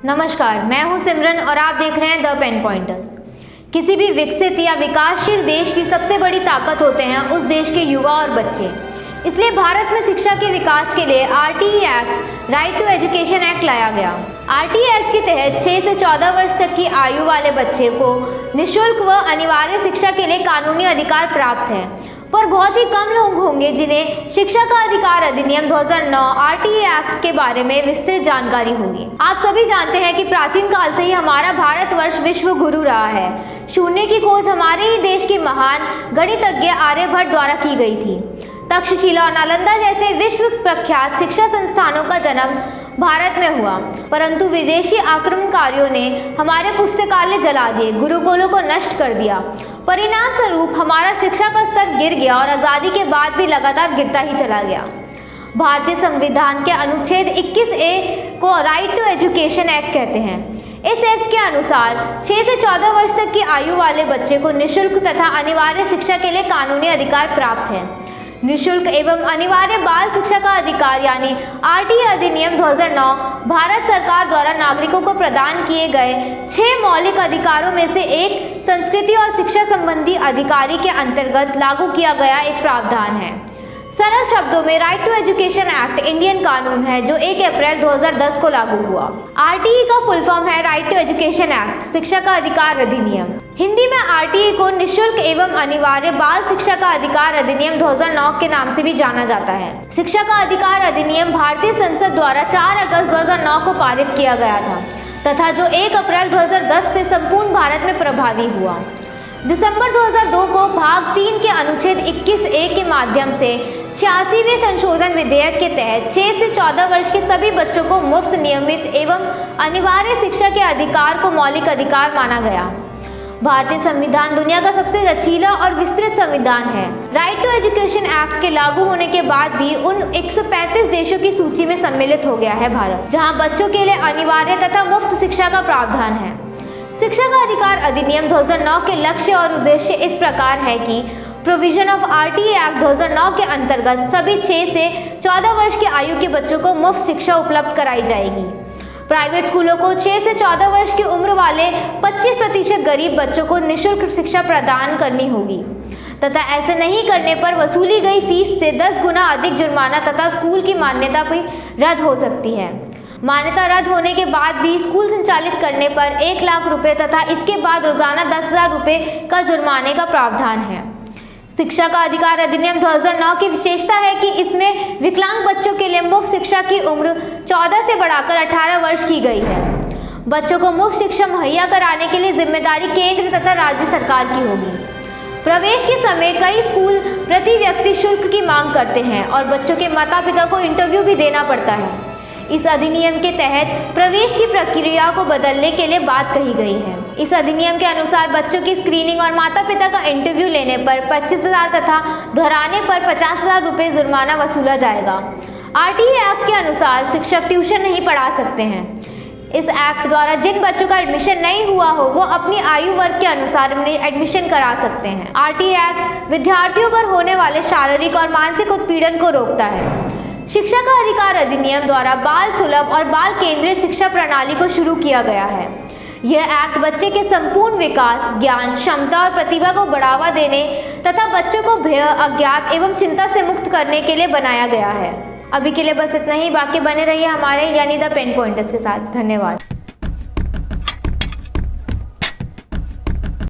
नमस्कार, मैं हूं सिमरन और आप देख रहे हैं द पेन पॉइंटर्स। किसी भी विकसित या विकासशील देश की सबसे बड़ी ताकत होते हैं उस देश के युवा और बच्चे। इसलिए भारत में शिक्षा के विकास के लिए RTE act, right to education act लाया गया। आरटीई एक्ट के तहत 6 से 14 वर्ष तक की आयु वाले बच्चे को निःशुल्क व अनिवार्य शिक्षा के लिए कानूनी अधिकार प्राप्त है, पर बहुत ही कम लोग होंगे जिन्हें शिक्षा का अधिकार अधिनियम 2009 आरटीई एक्ट के बारे में विस्तृत जानकारी होगी। आप सभी जानते हैं कि प्राचीन काल से ही हमारा भारतवर्ष विश्व गुरु रहा है। शून्य की खोज हमारे ही देश के महान गणितज्ञ आर्यभट्ट द्वारा की गई थी। तक्षशिला और नालंदा जैसे विश्व प्रख्यात शिक्षा संस्थानों का जन्म भारत में हुआ, परंतु विदेशी आक्रमणकारियों ने हमारे पुस्तकालय जला दिए, गुरुकुलों को नष्ट कर दिया। परिणाम स्वरूप हमारा शिक्षा का स्तर गिर गया और आज़ादी के बाद भी लगातार गिरता ही चला गया। भारतीय संविधान के अनुच्छेद 21A को राइट टू एजुकेशन एक्ट कहते हैं। इस एक्ट के अनुसार 6 से 14 वर्ष तक की आयु वाले बच्चे को निःशुल्क तथा अनिवार्य शिक्षा के लिए कानूनी अधिकार प्राप्त है। निःशुल्क एवं अनिवार्य बाल शिक्षा का अधिकार यानी आरटीई अधिनियम 2009 भारत सरकार द्वारा नागरिकों को प्रदान किए गए 6 मौलिक अधिकारों में से एक संस्कृति और शिक्षा संबंधी अधिकारी के अंतर्गत लागू किया गया एक प्रावधान है। सरल शब्दों में right to education act Indian कानून है जो 1 अप्रैल 2010 को लागू हुआ। आरटीई का फुल फॉर्म है राइट टू एजुकेशन एक्ट, शिक्षा का अधिकार अधिनियम। हिंदी में आरटीई को निःशुल्क एवं अनिवार्य बाल शिक्षा का अधिकार अधिनियम 2009 के नाम से भी जाना जाता है। शिक्षा का अधिकार अधिनियम भारतीय संसद द्वारा 4 अगस्त 2009 को पारित किया गया था तथा जो 1 अप्रैल 2010 से संपूर्ण भारत में प्रभावी हुआ। दिसंबर 2002 को भाग 3 के अनुच्छेद 21A के माध्यम से 86वें संशोधन विधेयक के तहत 6 से 14 वर्ष के सभी बच्चों को मुफ्त, नियमित एवं अनिवार्य शिक्षा के अधिकार को मौलिक अधिकार माना गया। भारतीय संविधान दुनिया का सबसे लचीला और विस्तृत संविधान है। राइट टू एजुकेशन एक्ट के लागू होने के बाद भी उन 135 देशों की सूची में सम्मिलित हो गया है भारत, जहां बच्चों के लिए अनिवार्य तथा मुफ्त शिक्षा का प्रावधान है। शिक्षा का अधिकार अधिनियम 2009 के लक्ष्य और उद्देश्य इस प्रकार है कि प्रोविजन ऑफ आरटीई एक्ट 2009 के अंतर्गत सभी 6 से 14 वर्ष की आयु के बच्चों को मुफ्त शिक्षा उपलब्ध कराई जाएगी। प्राइवेट स्कूलों को 6 से 14 वर्ष की उम्र वाले 25% गरीब बच्चों को निःशुल्क शिक्षा प्रदान करनी होगी तथा ऐसे नहीं करने पर वसूली गई फीस से 10 गुना अधिक जुर्माना तथा स्कूल की मान्यता भी रद्द हो सकती है। मान्यता रद्द होने के बाद भी स्कूल संचालित करने पर 1 लाख रुपये तथा इसके बाद रोजाना 10,000 रुपये का जुर्माने का प्रावधान है। शिक्षा का अधिकार अधिनियम 2009 की विशेषता है कि इसमें विकलांग बच्चों के लिए मुफ्त शिक्षा की उम्र 14 से बढ़ाकर 18 वर्ष की गई है। बच्चों को मुफ्त शिक्षा मुहैया कराने के लिए जिम्मेदारी केंद्र तथा राज्य सरकार की होगी। प्रवेश के समय कई स्कूल प्रति व्यक्ति शुल्क की मांग करते हैं और बच्चों के माता पिता को इंटरव्यू भी देना पड़ता है। इस अधिनियम के तहत प्रवेश की प्रक्रिया को बदलने के लिए बात कही गई है। इस अधिनियम के अनुसार बच्चों की स्क्रीनिंग और माता पिता का इंटरव्यू लेने पर 25,000 तथा दोहराने पर 50,000 रुपये जुर्माना वसूला जाएगा। आरटीई एक्ट के अनुसार शिक्षक ट्यूशन नहीं पढ़ा सकते हैं। इस एक्ट द्वारा जिन बच्चों का एडमिशन नहीं हुआ हो वो अपनी आयु वर्ग के अनुसार एडमिशन करा सकते हैं। आरटीई एक्ट विद्यार्थियों पर होने वाले शारीरिक और मानसिक उत्पीड़न को रोकता है। शिक्षा का अधिकार अधिनियम द्वारा बाल सुलभ और बाल केंद्रित शिक्षा प्रणाली को शुरू किया गया है। यह एक्ट बच्चे के संपूर्ण विकास, ज्ञान, क्षमता और प्रतिभा को बढ़ावा देने तथा बच्चों को भय, अज्ञात एवं चिंता से मुक्त करने के लिए बनाया गया है। अभी के लिए बस इतना ही। बाकी बने रहिए हमारे यानी द पेन पॉइंटर्स के साथ। धन्यवाद।